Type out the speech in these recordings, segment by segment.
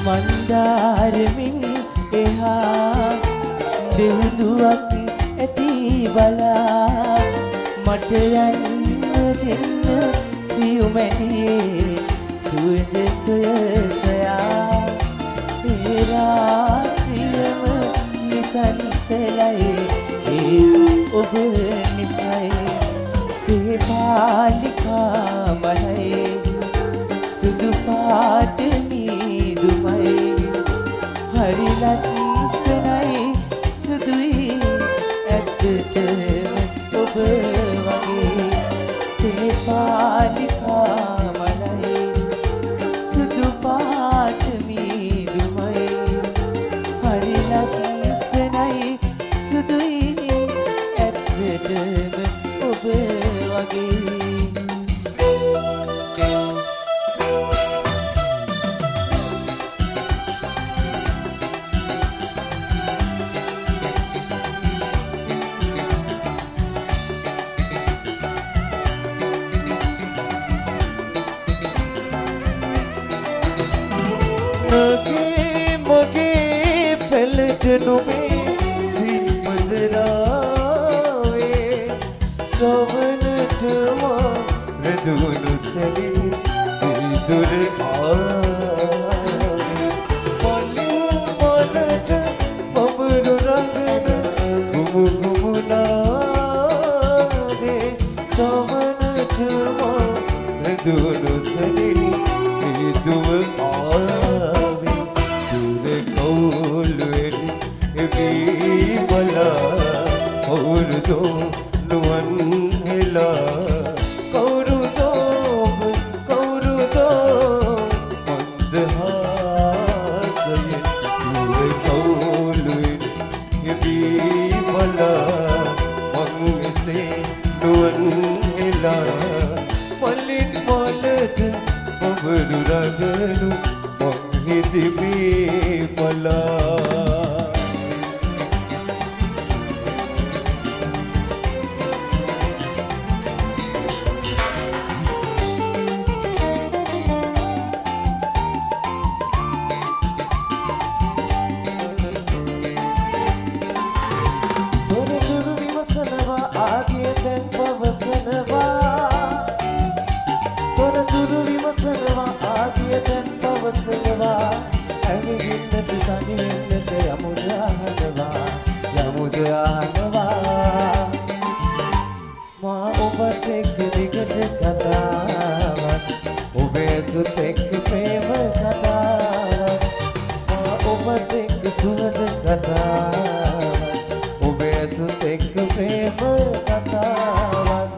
මන්දාරමින් එහා දෙව්දුවක් ඇති බලා මට යන්න දෙන්න සියුමැලියේ සුවඳ සොයා ඒ රාත්‍රියම නිසංසලයි ඒ ඔබ නිසයි සිහිපාලිකා මලයි සුදු පාට මීදුමයි හරි ලස්සනයි සුදුයි ඇත්තටම ඔබ වගේ සිහිපාලිකා මලයි සුදු පාට මීදුමයි හරි ලස්සනයි සුදුයි ඇත්තටම ඔබ වගේ මගේ පෙළට නොමේ සිල්මදරාවේ සවනටම රැඳුණු සැලී දුර ආවේ මලට බබරු රඟන ගුමුනාදේ සවනටම රැඳුණු සැලී දුව ආවේ දුර කවුළුවෙන් එවී බලා කවුරුදෝ නුවන් හෙලා කවුරුදෝ මන්දහාසයෙන් දුර කවුළුවෙන් එවී බලා මං එසේ නුවන් හෙලා මලින් මලට බබරු රඟනු මං හිදිමේ බලා තොරතුරු විමසනවා ආගිය තැන් පවසනවා තොරතුරු විමසනවා ආගිය තැන් පවසනවා ඇවිදින්නට තනි වෙන්නට යමුද අහනවා මා ඔබට එක්ක දිගට කතාවක් ඔබේ ඇසුත් එක්ක ප්‍රේම කතාවක් මා ඔබට එක්ක සුවඳ කතාවක් ඔබේ ඇසුත් එක්ක ප්‍රේම කතාවක්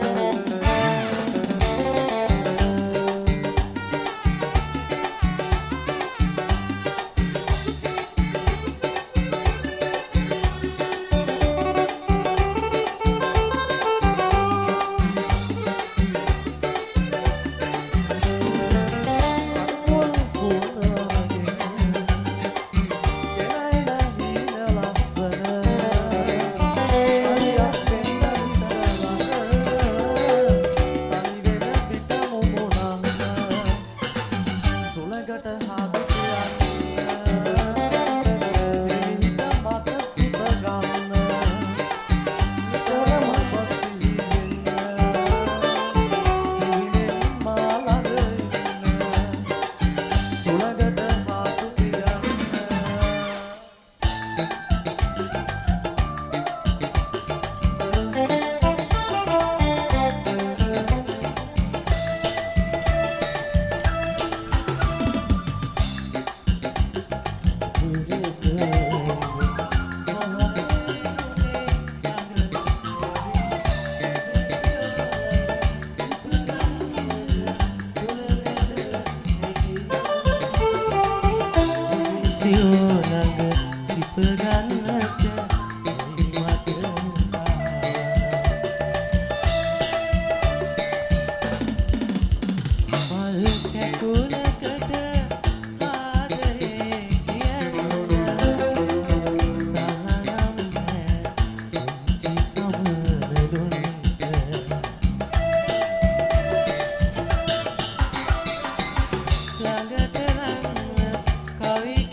කවි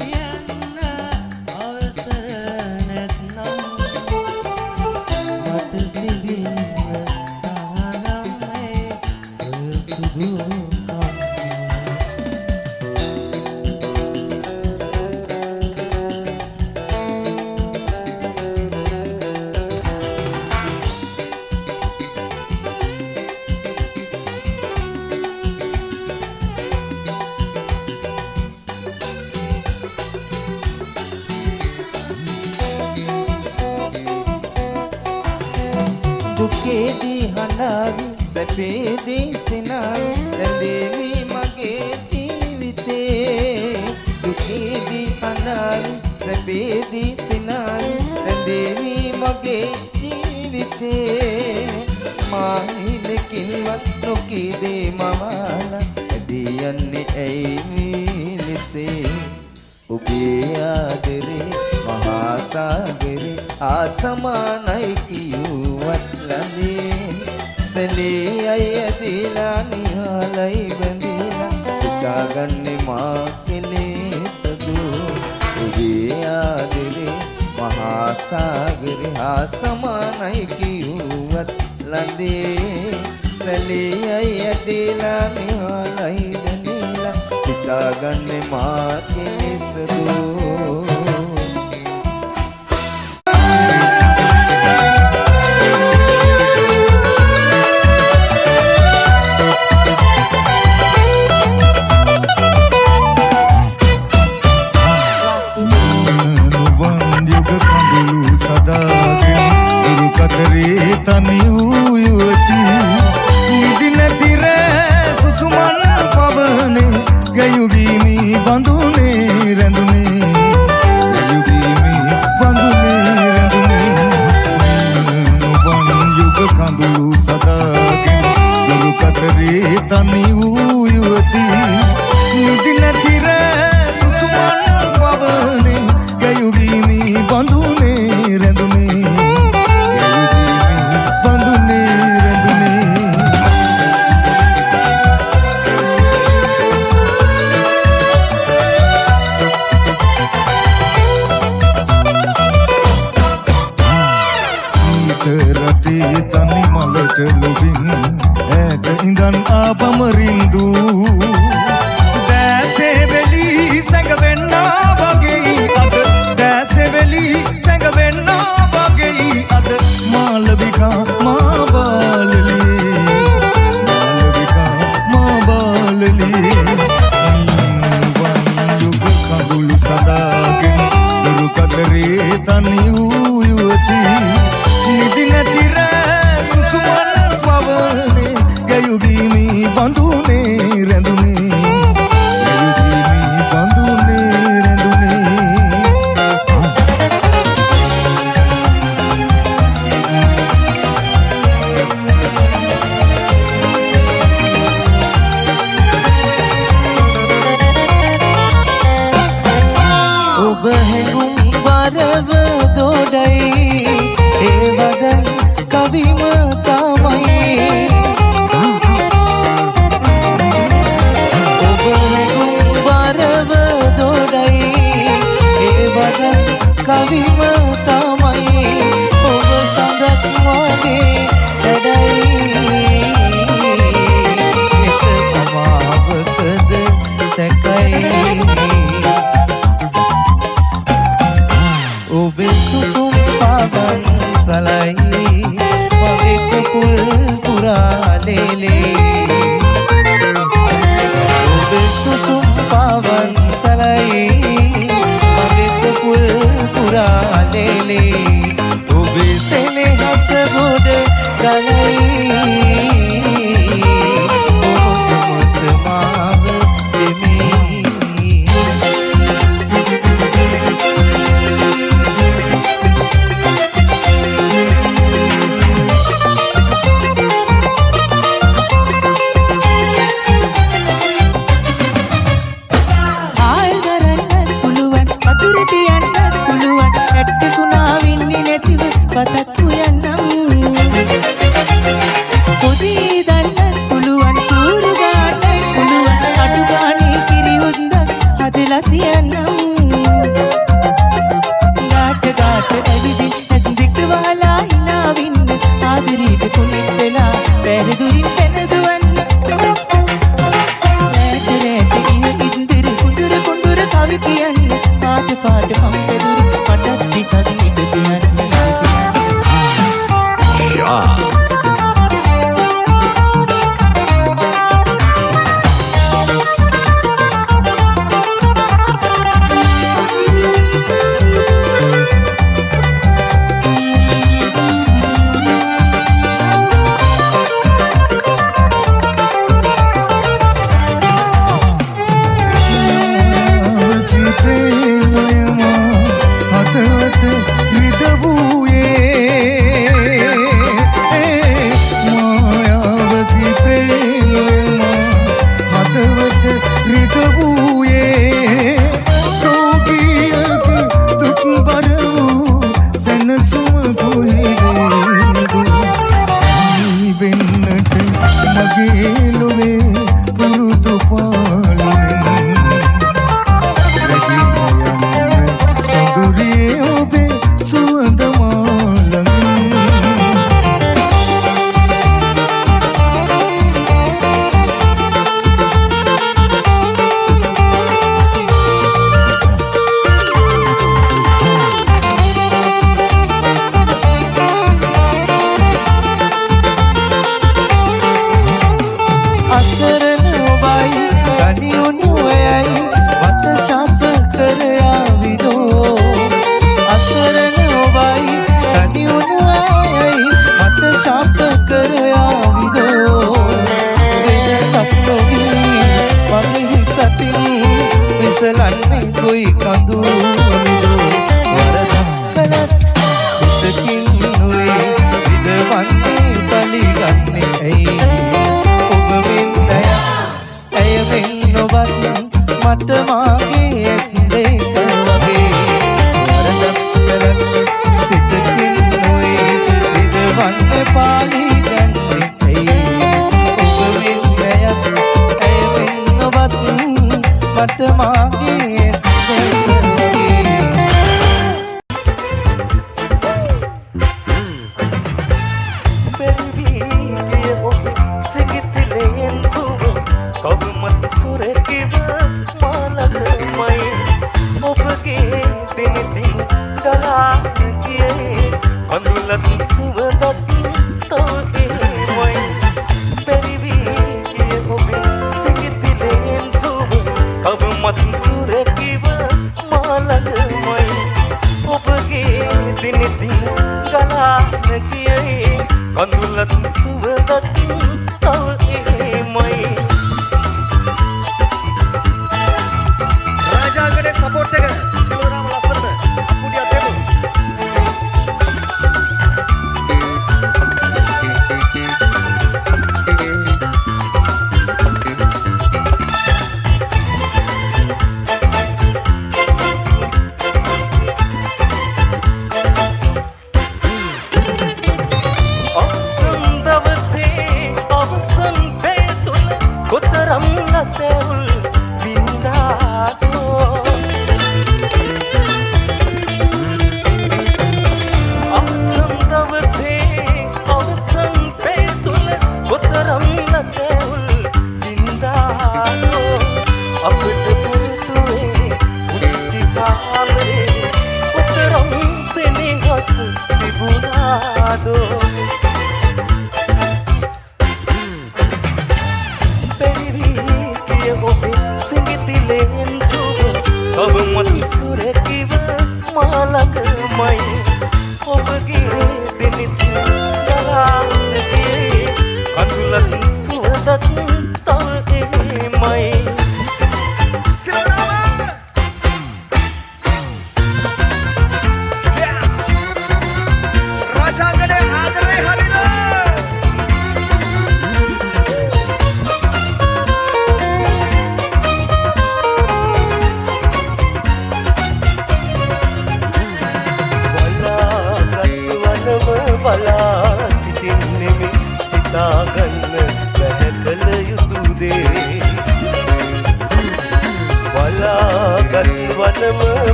දුකේදී හඬාවි සැපේදී සිනාවි රැඳෙමි මගේ ජීවිතේ දුකේදී හඬාවි සැපේදී සිනාවි රැඳෙමි මගේ ජීවිතේ මාහිලකින්වත් නොකීදේ මවාලා ඇදී යන්නේ ඇයි මේ ලෙසේ ඔබේ ආදරේ මහා සාගරේ ආසමානයි කිව්වත් ලඳේ සැලේ අය ඇදලා නිහාලයි බැඳිලා සිතාගන්නේ මා කෙලෙසදු ඔබේ ආදරේ මහා සාගරේ ආසමානයි කිව්වත් ලඳේ සැලේ අය ඇදලා නිහාලයි බැඳිලා සිතාගන්නේ මා කෙලෙසදු තනි වූ යුවති නිදි නැතිර සුසුමන් පවනේ ගයුගීමි බඳුනේ රැඳුනේ ගයුගීමි බඳුනේ රැඳුනේ නුවන් යුග කඳුළු සදාගෙන දුරු කතරේ තනි වූ යුවති නිදි නැතිර සුසුමන් පවනේ ගයුගීමි බඳුනේ රැඳුනේ තනි මලට ලොබින් ඈත ඉඳන් ආපම රින්දු දැසෙවෙලි සැඟවෙන්නා වගේ අද දැසෙවෙලි සැඟවෙන්නා වගේ අද මාලවිකා මා බාලලි මාලවිකා මා බාලලි වන් යුග කඳුළු සදාගෙන දුරු කතරේ තනි වූ යුවති නිදි නැතිර සුසුමන් ස්වවනේ ගයුගීමි බඳුනේ රැඳුනේ ගයුගීමි බඳුනේ රැඳුනේ ඔබ හැඟුම් වරව දොඩයි ඒ වදන් කවිම තමයි ඔබ හැඟුම් වරව දොඩයි ඒ වදන් කවිම තමයි ඔබ සඳක් වගේ වැඩයි එක අමාවකද සැකයි ඔබේ සුසුම් පවන් සලයි වගේ කුපුල් පුරාලේලේ ඔබේ සුසුම් පවන් සලයි වගේ කුපුල් පුරාලේලේ ඔබේ සෙනෙහස ගොඩ ගලයි ඔබ සුමුද්‍ර මාව දෙමී පතක් උයන්නම් කොයි කඳුළුදු වරදක් කළත් සිතකින් නොවේ විඳවන්නේ පලිගන්නේ ඇයි ඔබ වෙන්නය ඇය වෙන්න ඔබත් මට මාගේ ඇස් දෙක වගේ වරදක් කළත් සිතකින් නොවේ විඳවන්නේ පලිගන්නේ ඇයි ඔබ වෙන්නය ඇය වෙන්න ඔබත් මට මාගේ ඇස් දෙක වගේ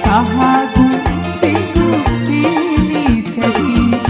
Sahagu, Pingu, Tili, Seri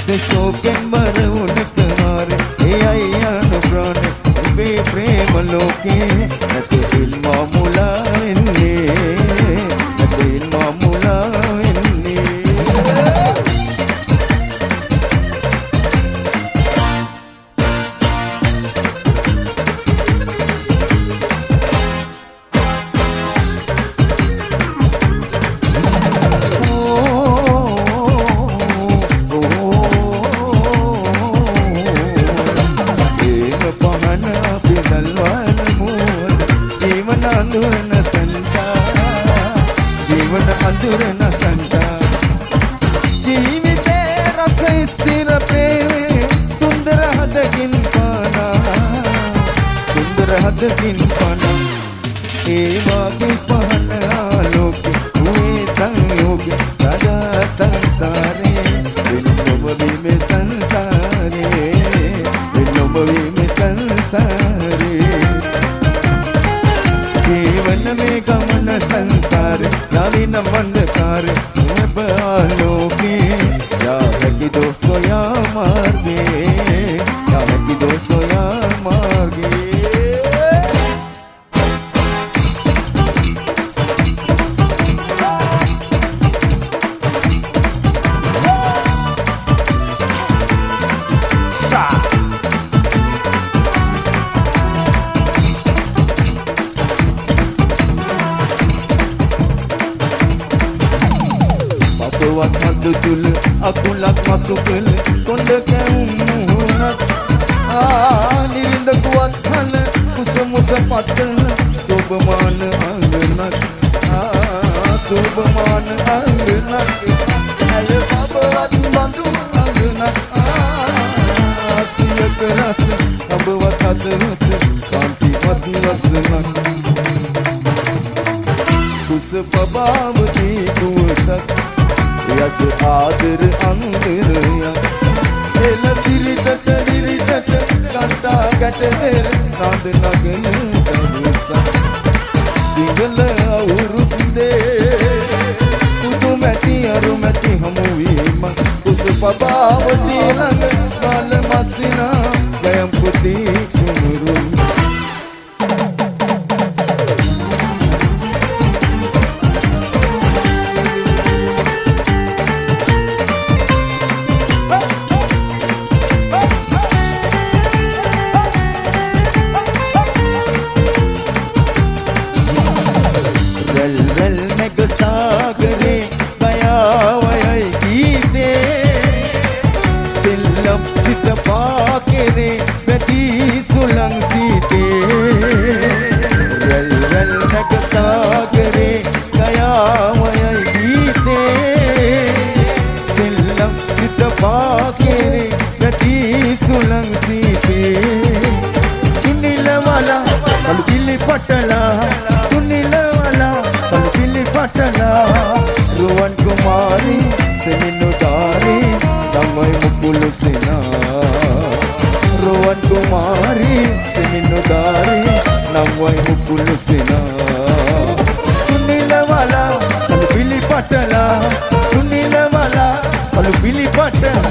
The शोकन बर उनक मारे ए अय्यानु प्राण बे प्रेम लोके नत इल्मा मुला इन्ने नत इल्मा मुला इन्ने जीवन अंधुरन संता जीविते रस स्थिर प्रेमे सुंदर हदगिन पाना ए वागे पहन आलोक हुए संयोग सदा संसारे विनोबी में संसारे विनोबी में संसारे जीवन में गमन संसार नवीन मंदकार आलोके की दो सोया मार्गे की दो सोया मार्गे Waktu dulu aku lak makukul konde keumunak nirinda kuat hana kusamusa patal sobaman angenak sobaman angenak ayo sabawat bantu angenak asiya keras abawat hadarut kanti matlasenak kusababati kutak yes आदर अंगरया एल सिरिदत कांता गटवेर नाद नगन तनुसा सिंगल औरुंदे कुदुमती अरुमती हमुवीमा उस Pabavati lung काल मसिना गयम पुती कुमुरु सागरे गया वय गीते सिल्लम सित पाकेरे प्रति सुलंग सीते रल रल नग सागरे गया वय गीते सिल्लम सित पाकेरे प्रति सुलंग सीते सुनील वाला दिल पटला सुनील वाला पटला रुवन कुमारी सेनुदारी नमय मुकुल सेना रुवन कुमारी सेनुदारी नमय मुकुल सेना सुनील वाला बिली पटला सुनील वाला बिली पटला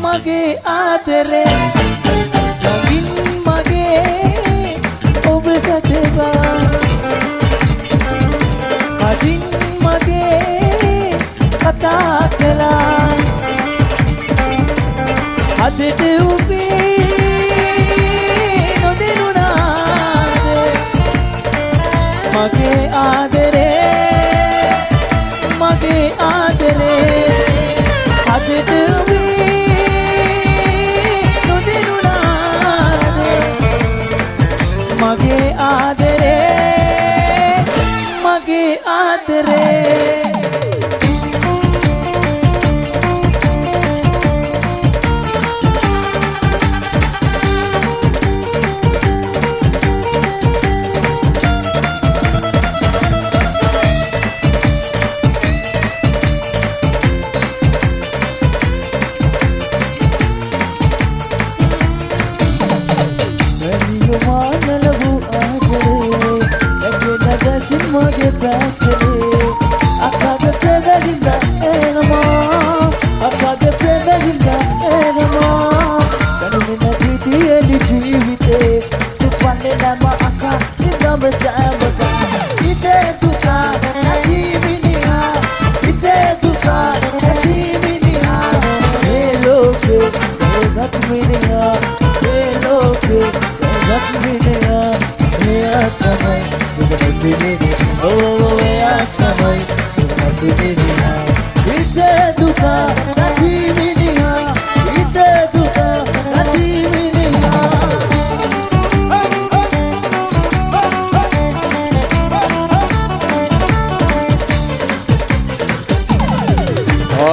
मगे आदरे नवीन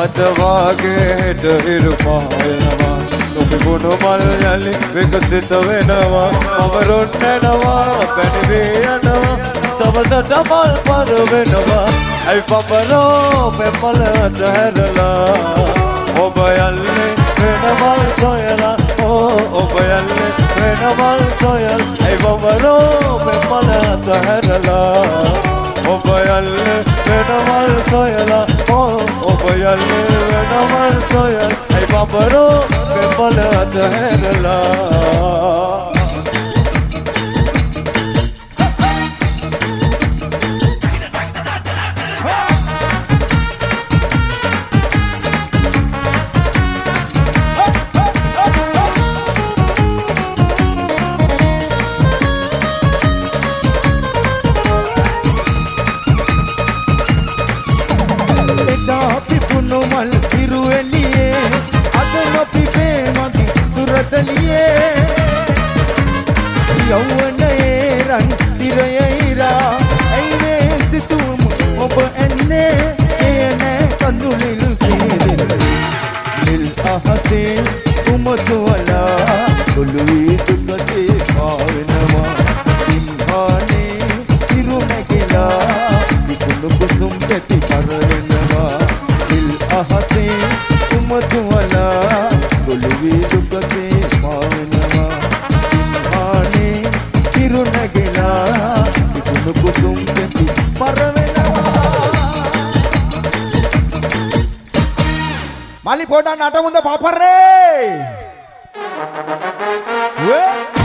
අතවාගේ හෙට හිරු පහයනවා ඔබ ගුණ මල් යලි විකසිත වෙනවා මම රොන්නනවා පැණිවී යනවා සවසට මල් පර වෙනවා ඇයි පඹරෝ පෙපල අතහැරලා ඔබ යන්නේ වෙන මල් සොයලා ඔබ යන්නේ වෙන මල් සොයලා ඇයි පඹරෝ පෙපල අතහැරලා ඔබ යන්නේ වෙන මල් සොයලා ඔබ යන්නේ වෙන මල් සොයලා ඇයි පඹරෝ පෙපල අතහැරලා යෞවනයේ රන් තිරයයිරා ඇයිනේ සිතුම් ඔබ එන්නේ එනේ කඳුලිල් සීදෙල් නිල් අහසේ උමතුවලා දුළුවී දුකසේ පාවෙනවා සිංහානේ තිරුණැගිලා විකුණු කුසුම් කැටි පරවෙනවා නිල් අහසේ උමතුවලා දුළුවී දුකසේ පාවෙනවා නගලා විකුණු කුසුම් කැටි පරවෙනවා මලි පොඩා නටමුද පාපරේ වේ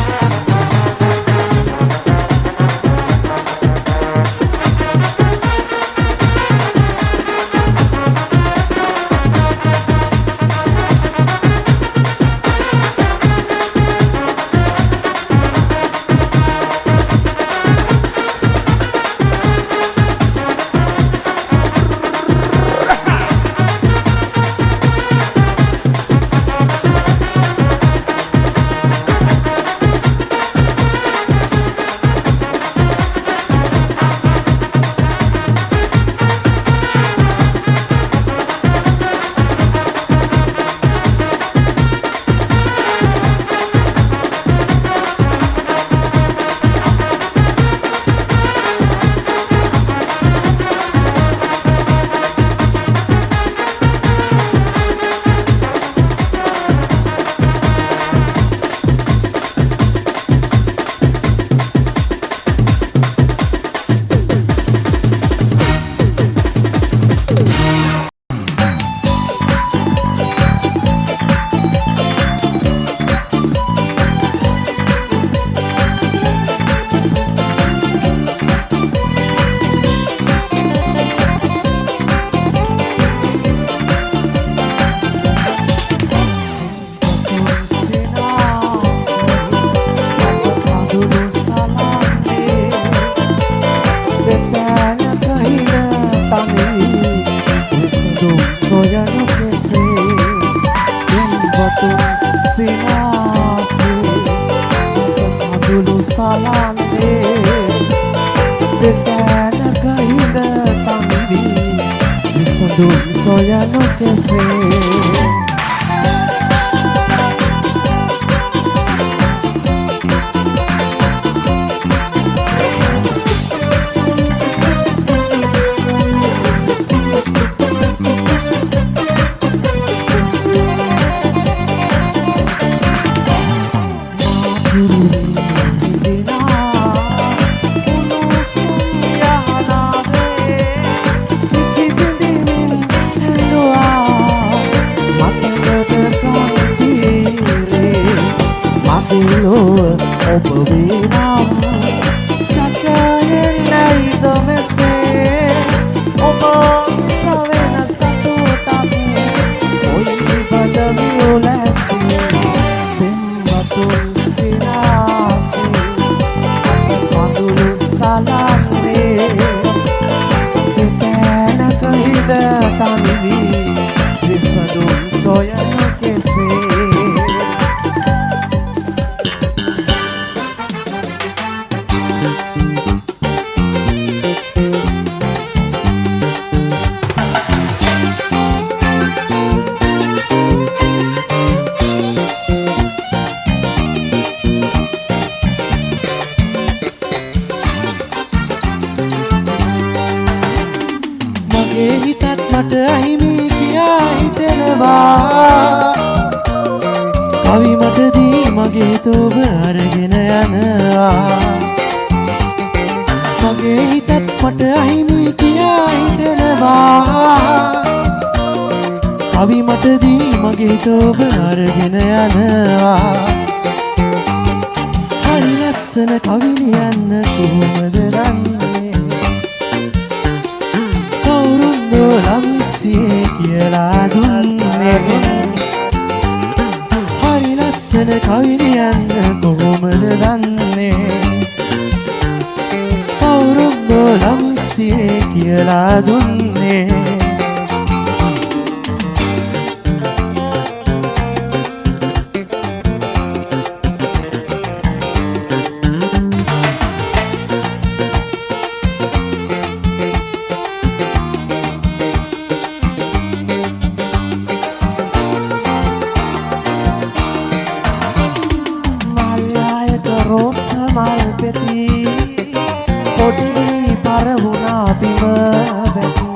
soy enloquecer. මට අහිමි කියා හිතෙනවා කවි මට දී මගේ තෝබ අරගෙන යනවා මගේ හිතත් මට අහිමි කියා හිතෙනවා කවි මට දී මගේ තෝබ අරගෙන යනවා හරි ලස්සන කවි ලියන්න කොහොමද දන්නේ කවුරුන්දෝ ළමිස්සියේ කියලා දුන්නේ හරි ලස්සන කවි ලියන්න කොහොමද දන්නේ කවුරුන්දෝ ළමිස්සියේ කියලා දුන්නේ රෝස මල් පෙති පොඩි පරවුණා බිම වැටි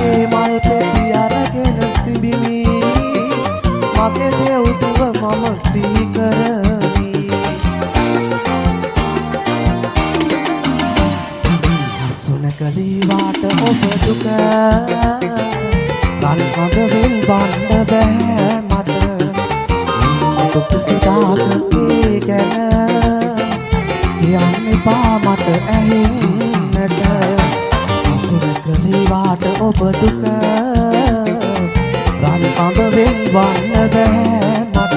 ඒ මල් පෙති අරගෙන සිඹිමි මගේ දෙව්තුව මම සිහි කරමි සුනකලී වාට ඔබ දුක රන් මග වෙල් වන්න බෑ මට දුක සිතාක ඒ ගැන කියන්න එපා මට ඇහෙන්නට අසුරකලී වාට ඔබ දුක රන් අඟ වෙන්වන්න බෑ මට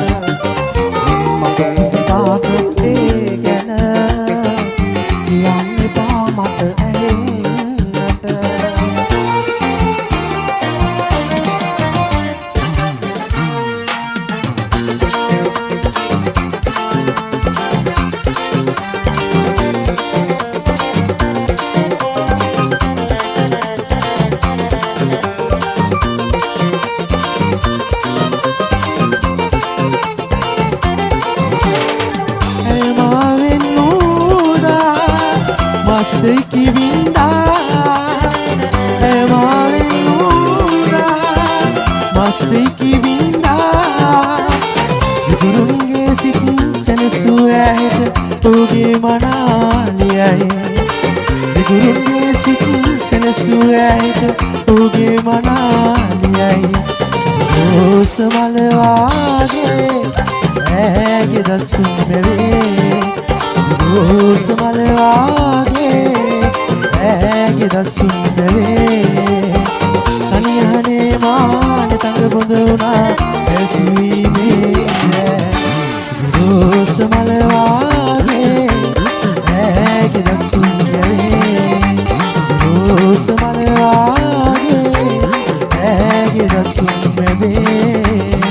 මට සිතාක ඒ ගැන කියන්න එපා මට ඇහෙන්නට Mastei que vinda, maven nuda. Mastei que vinda. Gurunge sit sensuet, uge manaliyai. Gurunge sit sensuet, uge manaliyai. Rose malwage, ege dasumere. Rose malwage, ege dasumere. Taniyane maane tang bonduna, eswime. Rose malwage, ege dasumere. Rose malwage, ege dasumere.